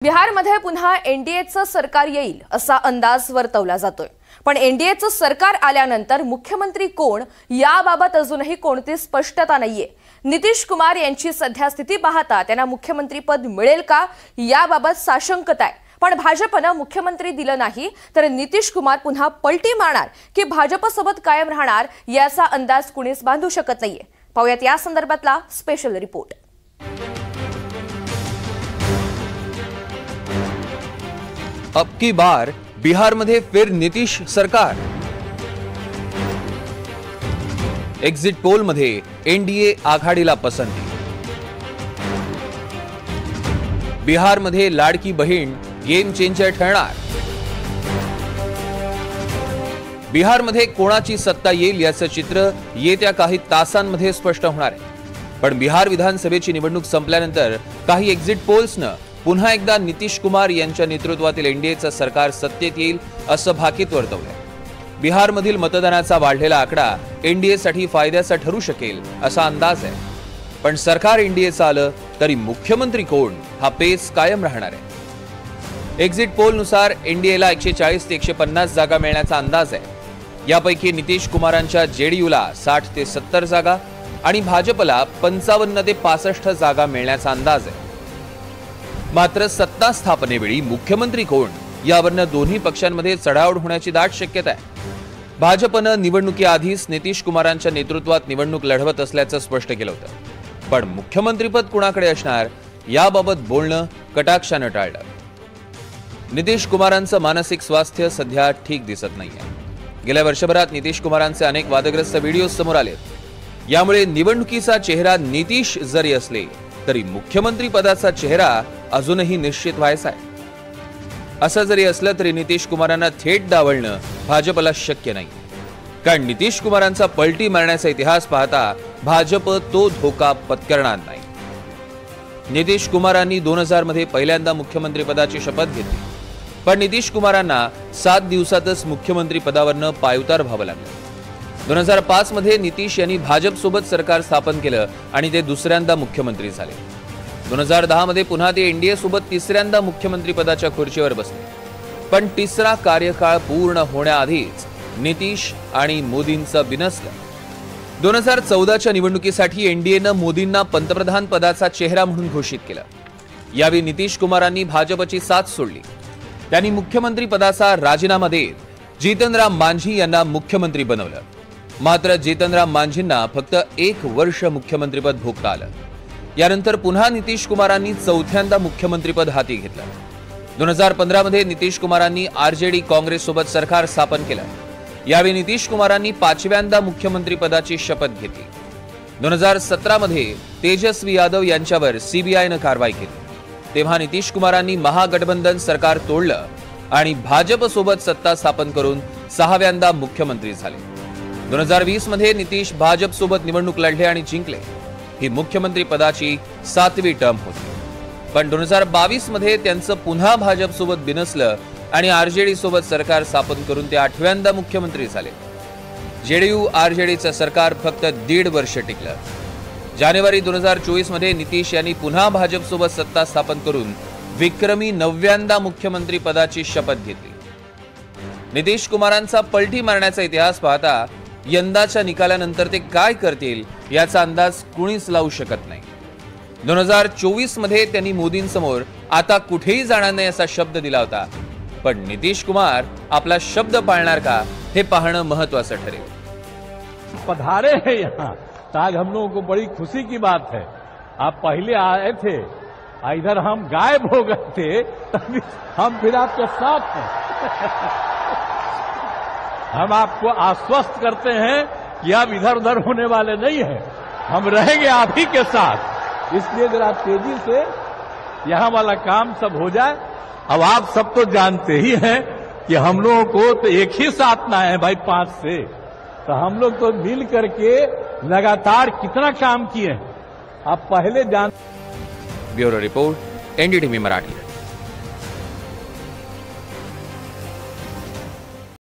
बिहारमध्ये पुन्हा एनडीएचं सरकार येईल असा अंदाज वर्तवला जातोय। पण एनडीएचं सरकार आल्यानंतर मुख्यमंत्री कोण याबाबत अजूनही कोणती स्पष्टता नाहीये। नितीश कुमार यांची सध्या स्थिती पाहता त्यांना मुख्यमंत्री पद मिळेल का याबाबत साशंकता आहे। पण भाजपने मुख्यमंत्री दिलं नाही तर नितीश कुमार पुन्हा पलटी मारणार की भाजपसोबत कायम राहणार याचा अंदाज कुणीच बांधू शकत नाहीये। पाहूयात या संदर्भातला स्पेशल रिपोर्ट। अब की बार बिहार में फिर नीतीश सरकार। एक्झिट पोल मध्ये एनडीए आघाडीला पसंती। बिहार मध्ये लाडकी बहीण गेम चेंजर ठरणार। बिहार मध्ये कोणाची सत्ता येईल याचं चित्र येत्या काही तासांमध्ये स्पष्ट होणार आहे। पण बिहार विधानसभेची निवडणूक संपल्यानंतर काही एक्झिट पोल्सनं पुन्हा एकदा नितीश कुमार यांच्या नेतृत्वातील एनडीएचं सरकार सत्तेत येईल असं भाकीत वर्तवलंय। बिहारमधील मतदानाचा वाढलेला आकडा एनडीएसाठी फायद्याचा ठरू शकेल असा अंदाज आहे। पण सरकार एनडीएचं आलं तरी मुख्यमंत्री कोण हा पेच कायम राहणार आहे। एक्झिट पोलनुसार एनडीएला 140 ते 150 जागा मिळण्याचा अंदाज आहे। यापैकी नितीश कुमारांच्या जेडीयूला 60 ते 70 जागा आणि भाजपला 55 ते 65 जागा मिळण्याचा अंदाज आहे। मात्र सत्ता स्थापनेवेळी मुख्यमंत्री कोण यावरनं दोन्ही पक्षांमध्ये चढाओढ होण्याची दाट शक्यता आहे। भाजपनं निवडणुकीआधीच नितीश कुमारांच्या नेतृत्वात निवडणूक लढवत असल्याचं स्पष्ट केलं होतं। पण मुख्यमंत्रीपद कुणाकडे असणार याबाबत बोलणं कटाक्षानं टाळलं। नितीश कुमारांचं मानसिक स्वास्थ्य सध्या ठीक दिसत नाहीये। गेल्या वर्षभरात नितीश कुमारांचे अनेक वादग्रस्त व्हिडिओ समोर आलेत। यामुळे निवडणुकीचा चेहरा नितीश जरी असले तरी मुख्यमंत्री पदाचा चेहरा अजूनही निश्चित व्हायचा आहे। असं जरी असलं तरी नितीश कुमारांना थेट डावलणं भाजपला शक्य नाही, कारण नितीश कुमारांचा पलटी मारण्याचा इतिहास पाहता भाजप तो धोका पत्करणार नाही। नितीश कुमारांनी 2000 मध्ये पहिल्यांदा मुख्यमंत्री पदाची शपथ घेतली, पण नितीश कुमारांना 7 दिवसातच मुख्यमंत्री पदावरनं पायउतार व्हावं लागलं। 2005 मध्ये नितीश यांनी भाजपसोबत सरकार स्थापन केलं आणि ते दुसऱ्यांदा मुख्यमंत्री झाले। 2010 मध्ये पुन्हा ते एनडीए सोबत तिसऱ्यांदा मुख्यमंत्री पदाच्या खुर्चीवर बसले। पण तिसरा कार्यकाळ पूर्ण होण्याआधीच नितीश आणि मोदींचं बिनसलं। 2014च्या निवडणुकीसाठी एनडीएनं मोदींना पंतप्रधान पदाचा चेहरा म्हणून घोषित केलं। यावेळी नितीश कुमारांनी भाजपची साथ सोडली। त्यांनी मुख्यमंत्री पदाचा राजीनामा देत जीतनराम मांझी यांना मुख्यमंत्री बनवलं। मात्र जीतनराम मांझींना फक्त 1 वर्ष मुख्यमंत्रीपद भोगता आलं। यानंतर पुन्हा नितीश कुमारांनी चौथ्यांदा मुख्यमंत्रीपद हाती घेतलं। 2015 मध्ये नितीश कुमारांनी आरजेडी काँग्रेस सोबत सरकार स्थापन केलं। यावेळी नितीश कुमारांनी 5व्यांदा मुख्यमंत्री पदाची शपथ घेतली। 2017 मध्ये तेजस्वी यादव यांच्यावर सीबीआयनं कारवाई केली। तेव्हा नितीश कुमारांनी महागठबंधन सरकार तोडलं आणि भाजप सोबत सत्ता स्थापन करून 6व्यांदा मुख्यमंत्री झाले। 2020 मध्ये नितीश भाजप सोबत निवडणूक लढले आणि जिंकले। ही मुख्यमंत्री पदाची 7वी टर्म होती। पण 2022 मध्ये त्यांचं पुन्हा भाजप सोबत बिनसलं आणि आरजेडी सोबत सरकार स्थापन करून ते 8व्यांदा मुख्यमंत्री झाले। जेडीयू आरजेडीचं सरकार फक्त 1.5 वर्ष टिकलं। जानेवारी 2024 मध्ये नितीश यांनी पुन्हा भाजप सोबत सत्ता स्थापन करून विक्रमी 9व्यांदा मुख्यमंत्री पदाची शपथ घेतली। नितीश कुमारांचा पलटी मारण्याचा इतिहास पाहता यंदाच्या निकालानंतर ते काय करतील याचा अंदाज कुणीच लावू शकत नाही। 2024 मध्ये त्यांनी मोदींसमोर आता कुठेही जाणार नाही असा शब्द दिला होता, पण नितीश कुमार आपला शब्द पाळणार का हे पाहणं महत्त्वाचं ठरेल। पधारे हैं यहाँ तो आज हम लोगों को बड़ी खुशी की बात है। आप पहले आए थे, इधर हम गायब हो गए थे, तभी हम फिर आपके साथ हैं। हम आपको आश्वस्त करते हैं कि आप इधर उधर होने वाले नहीं हैं, हम रहेंगे आप ही के साथ। इसलिए जरा तेजी से यहाँ वाला काम सब हो जाए। अब आप सब तो जानते ही हैं कि हम लोगों को तो एक ही साथ ना है भाई 5 से, तो हम लोग तो मिल करके लगातार कितना काम किए हैं आप पहले जान। Bureau report, NDTV Marathi.